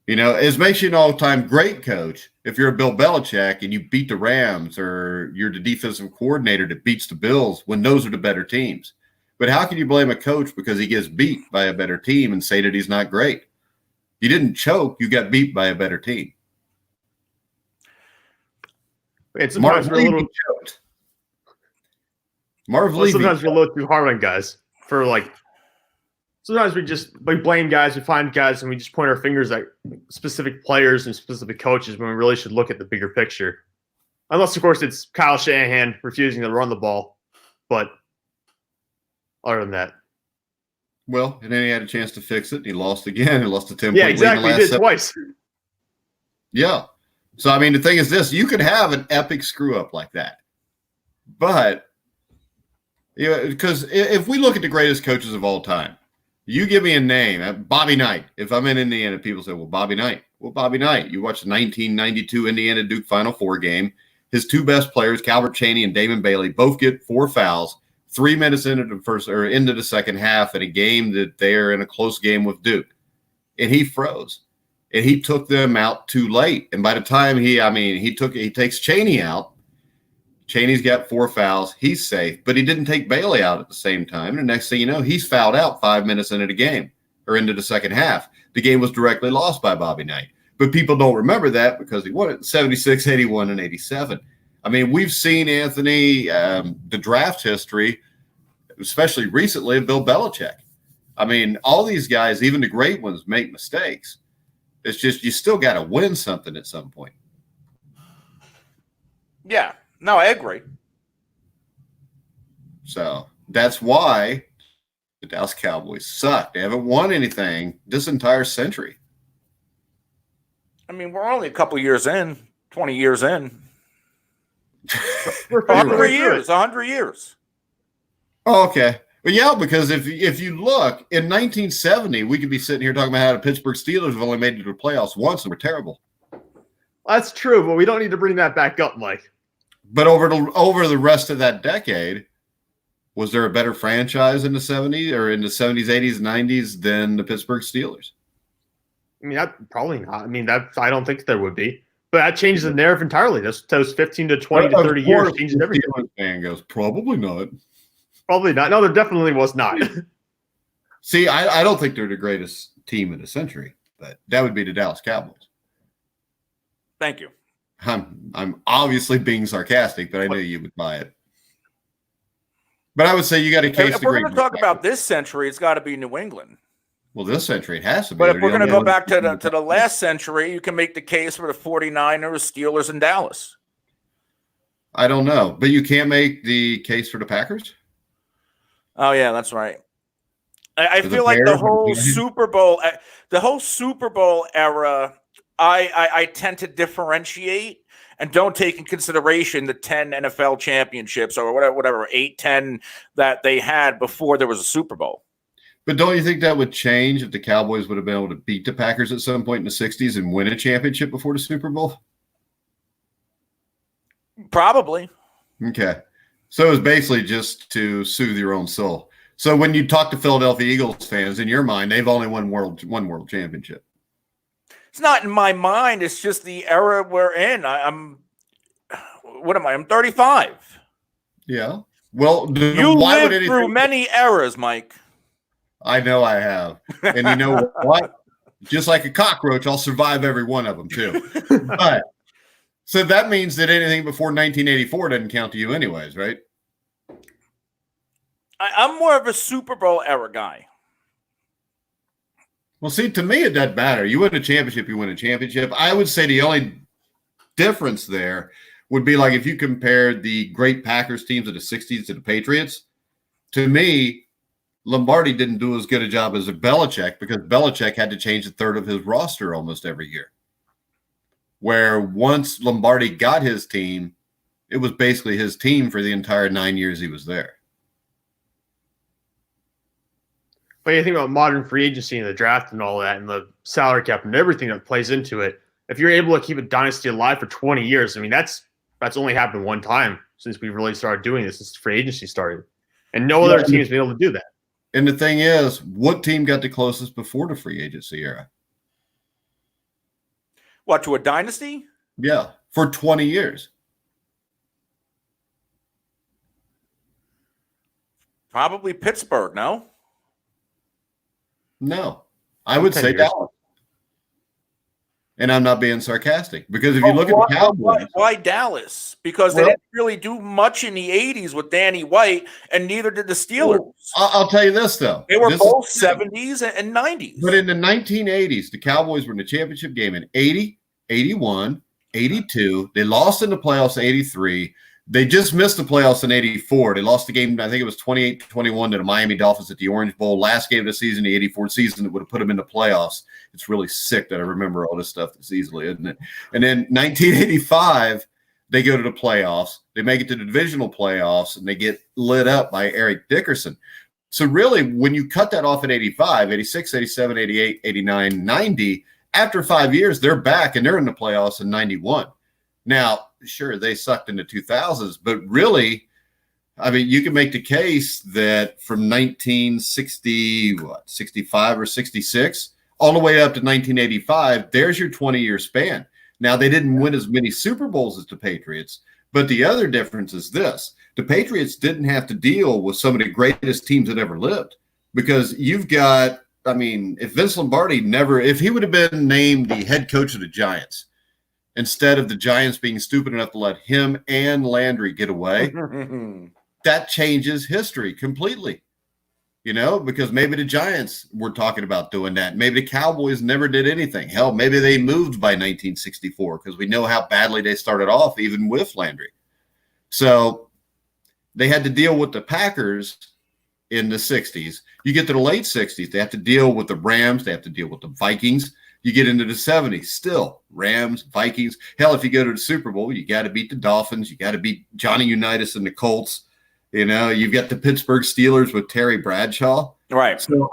It makes you an all-time great coach if you're a Bill Belichick and you beat the Rams, or you're the defensive coordinator that beats the Bills when those are the better teams. But how can you blame a coach because he gets beat by a better team and say that he's not great? You didn't choke. You got beat by a better team. And sometimes we're a little choked. Sometimes we're a little too hard on guys for sometimes we blame guys, we find guys, and we just point our fingers at specific players and specific coaches when we really should look at the bigger picture. Unless, of course, it's Kyle Shanahan refusing to run the ball. But other than that. Well, and then he had a chance to fix it. He lost again. He lost to 10 Yeah, exactly. He did twice. Yeah. So, I mean, the thing is this. You could have an epic screw-up like that. But because if we look at the greatest coaches of all time, you give me a name, Bobby Knight. If I'm in Indiana, people say, well, Bobby Knight. Well, Bobby Knight. You watch the 1992 Indiana Duke Final Four game. His 2 best players, Calvert Chaney and Damon Bailey, both get 4 fouls 3 minutes into the second half in a game that they're in a close game with Duke. And he froze. And he took them out too late. And by the time he takes Chaney out. Chaney's got 4 fouls. He's safe, but he didn't take Bailey out at the same time. And the next thing you know, he's fouled out 5 minutes into the game or into the second half. The game was directly lost by Bobby Knight. But people don't remember that because he won it in 76, 81, and 87. I mean, we've seen, Anthony, the draft history, especially recently, of Bill Belichick. I mean, all these guys, even the great ones, make mistakes. It's just you still got to win something at some point. Yeah. No, I agree. So that's why the Dallas Cowboys suck. They haven't won anything this entire century. I mean, we're only a couple years in, 20 years in. We're 100 years, 100 years. Oh, okay. But yeah, because if you look, in 1970, we could be sitting here talking about how the Pittsburgh Steelers have only made it to the playoffs once and were terrible. That's true, but we don't need to bring that back up, Mike. But over the rest of that decade, was there a better franchise in the 70s or in the 70s, 80s, 90s than the Pittsburgh Steelers? I mean, probably not. I mean, I don't think there would be. But that changes the narrative entirely. Those 15 to 20 to 30 years changes everything. The fan goes, probably not. Probably not. No, there definitely was not. See, I don't think they're the greatest team in the century, but that would be the Dallas Cowboys. Thank you. I'm obviously being sarcastic, but I knew you would buy it. But I would say you got a case. If we're going to talk about this century, it's got to be New England. Well, this century it has to be. But if we're going to go back to the last century, you can make the case for the 49ers, Steelers, and Dallas. I don't know, but you can't make the case for the Packers. Oh yeah, that's right. I feel like the whole Super Bowl era. I tend to differentiate and don't take in consideration the 10 NFL championships or whatever 8, 10 that they had before there was a Super Bowl. But don't you think that would change if the Cowboys would have been able to beat the Packers at some point in the 60s and win a championship before the Super Bowl? Probably. Okay. So it was basically just to soothe your own soul. So when you talk to Philadelphia Eagles fans, in your mind, they've only won one world championship. It's not in my mind. It's just the era we're in. I'm 35. Yeah. Well, you lived through many eras, Mike. I know I have. And you know what? Just like a cockroach, I'll survive every one of them too. But so that means that anything before 1984 doesn't count to you anyways, right? I'm more of a Super Bowl era guy. Well, see, to me, it doesn't matter. You win a championship, you win a championship. I would say the only difference there would be like if you compared the great Packers teams of the 60s to the Patriots. To me, Lombardi didn't do as good a job as Belichick because Belichick had to change a third of his roster almost every year. Where once Lombardi got his team, it was basically his team for the entire 9 years he was there. But you think about modern free agency and the draft and all that and the salary cap and everything that plays into it. If you're able to keep a dynasty alive for 20 years, I mean, that's only happened one time since we really started doing this, since free agency started. And no other team has been able to do that. And the thing is, what team got the closest before the free agency era? What, to a dynasty? Yeah, for 20 years. Probably Pittsburgh, no? No, I would say Dallas. And I'm not being sarcastic because if you look at the Cowboys. Why Dallas? Because they didn't really do much in the 80s with Danny White, and neither did the Steelers. Well, I'll tell you this, though. They were both 70s and 90s. But in the 1980s, the Cowboys were in the championship game in 80, 81, 82. They lost in the playoffs in 83. They just missed the playoffs in 84. They lost the game, I think it was 28-21 to the Miami Dolphins at the Orange Bowl. Last game of the season, the 84 season, that would have put them in the playoffs. It's really sick that I remember all this stuff this easily, isn't it? And then 1985, they go to the playoffs. They make it to the divisional playoffs, and they get lit up by Eric Dickerson. So really, when you cut that off at 85, 86, 87, 88, 89, 90, after 5 years, they're back, and they're in the playoffs in 91. Now, sure, they sucked in the 2000s, but really, I mean, you can make the case that from 65 or 66, all the way up to 1985, there's your 20-year span. Now, they didn't win as many Super Bowls as the Patriots, but the other difference is this. The Patriots didn't have to deal with some of the greatest teams that ever lived because you've got, I mean, if Vince Lombardi if he would have been named the head coach of the Giants, instead of the Giants being stupid enough to let him and Landry get away, that changes history completely. You know, because maybe the Giants were talking about doing that. Maybe the Cowboys never did anything. Hell, maybe they moved by 1964 because we know how badly they started off even with Landry. So they had to deal with the Packers in the 60s. You get to the late 60s, they have to deal with the Rams. They have to deal with the Vikings. You get into the 70s, still Rams, Vikings. Hell, if you go to the Super Bowl, you got to beat the Dolphins. You got to beat Johnny Unitas and the Colts. You know, you've got the Pittsburgh Steelers with Terry Bradshaw. Right. So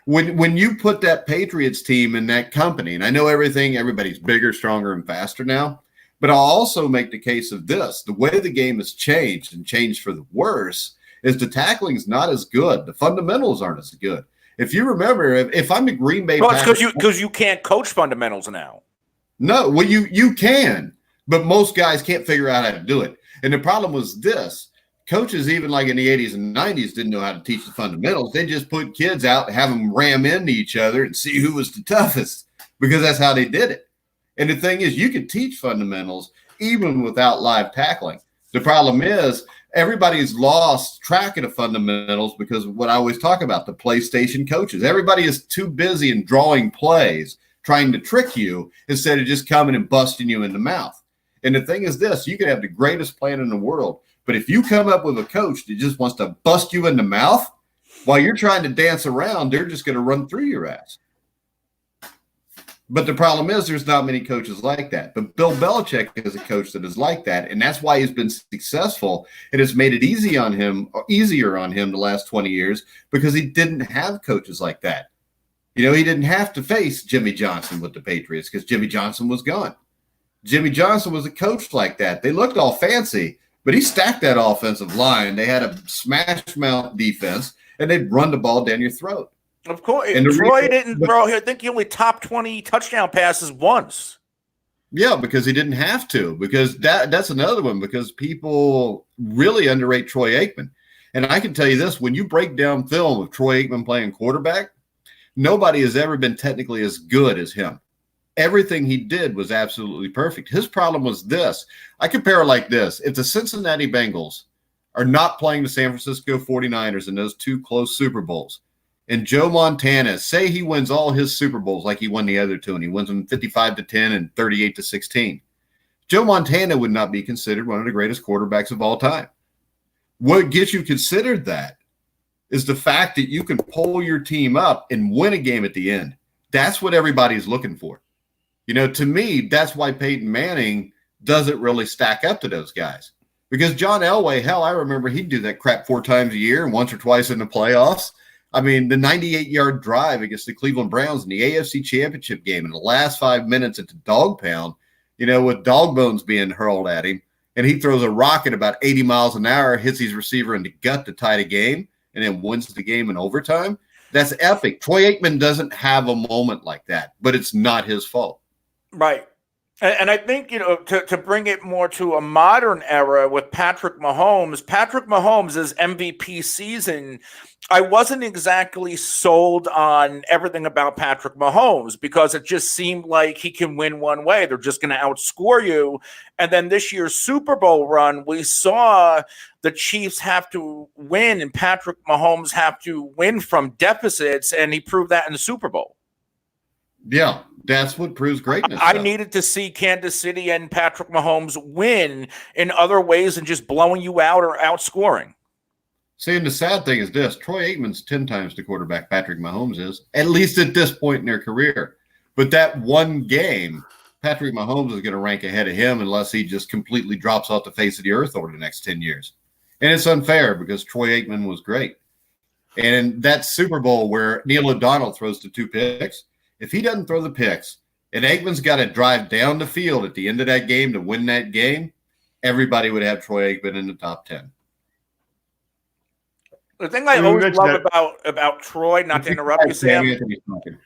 when you put that Patriots team in that company, and I know everybody's bigger, stronger, and faster now, but I'll also make the case of this. The way the game has changed and changed for the worse is the tackling's not as good. The fundamentals aren't as good. If you remember, if I'm the Green Bay Packers, it's because you can't coach fundamentals now. No, well, you can, but most guys can't figure out how to do it. And the problem was this. Coaches, even like in the 80s and 90s, didn't know how to teach the fundamentals. They just put kids out and have them ram into each other and see who was the toughest because that's how they did it. And the thing is, you could teach fundamentals even without live tackling. The problem is everybody's lost track of the fundamentals because of what I always talk about, the PlayStation coaches. Everybody is too busy in drawing plays, trying to trick you instead of just coming and busting you in the mouth. And the thing is this, you can have the greatest plan in the world, but if you come up with a coach that just wants to bust you in the mouth while you're trying to dance around, they're just going to run through your ass. But the problem is there's not many coaches like that. But Bill Belichick is a coach that is like that, and that's why he's been successful. It has made it easier on him the last 20 years because he didn't have coaches like that. You know, he didn't have to face Jimmy Johnson with the Patriots because Jimmy Johnson was gone. Jimmy Johnson was a coach like that. They looked all fancy, but he stacked that offensive line. They had a smash mouth defense, and they'd run the ball down your throat. Of course. Troy didn't throw. I think he only top 20 touchdown passes once. Yeah, because he didn't have to. Because that's another one. Because people really underrate Troy Aikman. And I can tell you this: when you break down film of Troy Aikman playing quarterback, nobody has ever been technically as good as him. Everything he did was absolutely perfect. His problem was this. I compare it like this. If the Cincinnati Bengals are not playing the San Francisco 49ers in those two close Super Bowls, and Joe Montana, say he wins all his Super Bowls like he won the other two, and he wins them 55-10 and 38-16, Joe Montana would not be considered one of the greatest quarterbacks of all time. What gets you considered that is the fact that you can pull your team up and win a game at the end. That's what everybody's looking for. You know, to me, that's why Peyton Manning doesn't really stack up to those guys. Because John Elway, hell, I remember he'd do that crap 4 times a year and once or twice in the playoffs. I mean, the 98-yard drive against the Cleveland Browns in the AFC Championship game in the last 5 minutes at the dog pound, you know, with dog bones being hurled at him, and he throws a rocket about 80 miles an hour, hits his receiver in the gut to tie the game, and then wins the game in overtime. That's epic. Troy Aikman doesn't have a moment like that, but it's not his fault. Right. And I think, you know, to bring it more to a modern era with Patrick Mahomes' MVP season, I wasn't exactly sold on everything about Patrick Mahomes because it just seemed like he can win one way. They're just going to outscore you. And then this year's Super Bowl run, we saw the Chiefs have to win and Patrick Mahomes have to win from deficits, and he proved that in the Super Bowl. Yeah, that's what proves greatness. I needed to see Kansas City and Patrick Mahomes win in other ways than just blowing you out or outscoring. See, and the sad thing is this: Troy Aikman's 10 times the quarterback Patrick Mahomes is, at least at this point in their career. But that one game, Patrick Mahomes is going to rank ahead of him unless he just completely drops off the face of the earth over the next 10 years. And it's unfair because Troy Aikman was great. And that Super Bowl where Neil O'Donnell throws the 2 picks, if he doesn't throw the picks and Aikman's got to drive down the field at the end of that game to win that game, everybody would have Troy Aikman in the top 10. The thing I always love about Troy, not to interrupt you, Sam,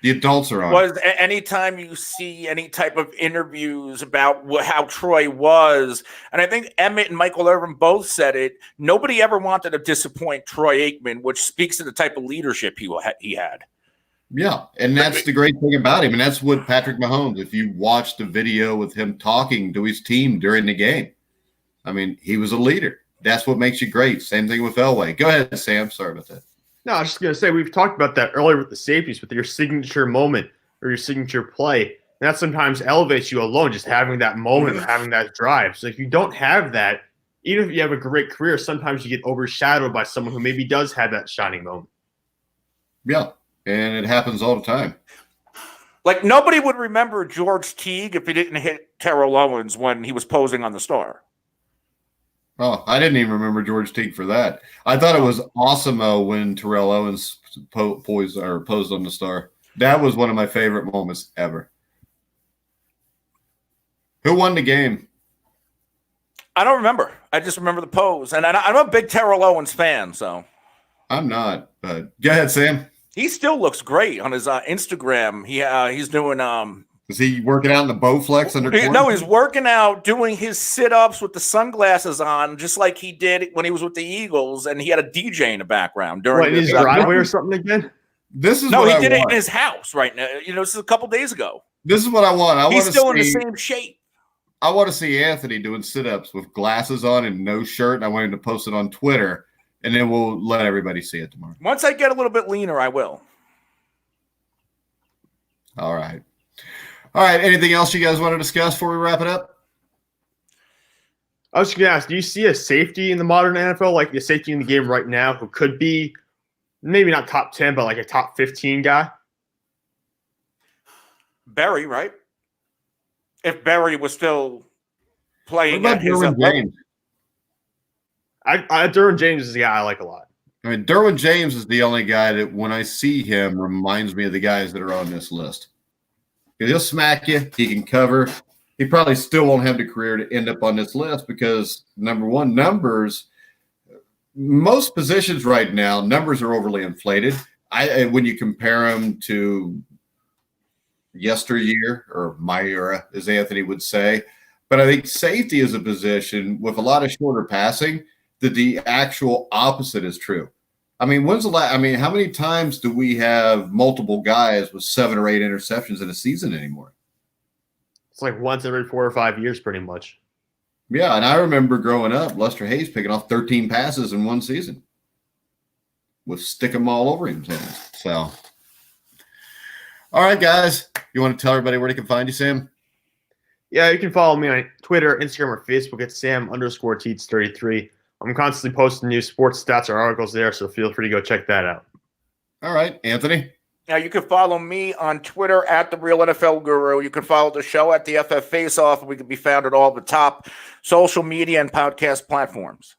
the adults are on. Was anytime you see any type of interviews about how Troy was, and I think Emmett and Michael Irvin both said it, nobody ever wanted to disappoint Troy Aikman, which speaks to the type of leadership he had. Yeah, and that's the great thing about him, and that's what Patrick Mahomes, if you watch the video with him talking to his team during the game, I mean, he was a leader. That's what makes you great. Same thing with Elway. Go ahead, Sam. Sorry about that. No, I was just going to say, we've talked about that earlier with the safeties, with your signature moment or your signature play. And that sometimes elevates you alone, just having that moment or having that drive. So if you don't have that, even if you have a great career, sometimes you get overshadowed by someone who maybe does have that shining moment. Yeah, and it happens all the time. Like, nobody would remember George Teague if he didn't hit Terrell Owens when he was posing on the Star. Oh, I didn't even remember George Teague for that. I thought it was awesome when Terrell Owens posed on the Star. That was one of my favorite moments ever. Who won the game? I don't remember. I just remember the pose. And I'm a big Terrell Owens fan, so. I'm not, but go ahead, Sam. He still looks great on his Instagram. He's doing Is he working out in the Bowflex under quarantine? No, he's working out, doing his sit-ups with the sunglasses on, just like he did when he was with the Eagles, and he had a DJ in the background during his driveway or something again. He did it in his house right now. You know, this is a couple days ago. This is what I want. He's still in the same shape. I want to see Anthony doing sit-ups with glasses on and no shirt. And I want him to post it on Twitter, and then we'll let everybody see it tomorrow. Once I get a little bit leaner, I will. All right. All right. Anything else you guys want to discuss before we wrap it up? I was going to ask, do you see a safety in the modern NFL, like the safety in the game right now, who could be maybe not top 10, but like a top 15 guy? Barry, right? If Barry was still playing at his level. James? Derwin James is the guy I like a lot. I mean, Derwin James is the only guy that when I see him reminds me of the guys that are on this list. He'll smack you. He can cover. He probably still won't have the career to end up on this list because, number one, numbers. Most positions right now, numbers are overly inflated. When you compare them to yesteryear or my era, as Anthony would say. But I think safety is a position with a lot of shorter passing that the actual opposite is true. I mean, how many times do we have multiple guys with 7 or 8 interceptions in a season anymore? It's like once every 4 or 5 years, pretty much. Yeah, and I remember growing up, Lester Hayes picking off 13 passes in one season with stick 'em all over him. So, all right, guys, you want to tell everybody where they can find you, Sam? Yeah, you can follow me on Twitter, Instagram, or Facebook at Sam_Teets33. I'm constantly posting new sports stats or articles there, so feel free to go check that out. All right, Anthony. Now, you can follow me on Twitter at The Real NFL Guru. You can follow the show at the FF Face Off. We can be found at all the top social media and podcast platforms.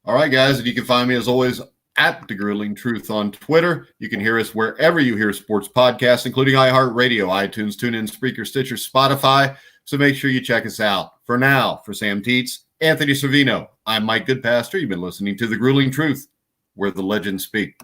All right, guys, and you can find me as always at The Grueling Truth on Twitter. You can hear us wherever you hear sports podcasts, including iHeartRadio, iTunes, TuneIn, Spreaker, Stitcher, Spotify. So make sure you check us out. For now, for Sam Teets, Anthony Cervino, I'm Mike Goodpaster. You've been listening to The Grueling Truth, where the legends speak.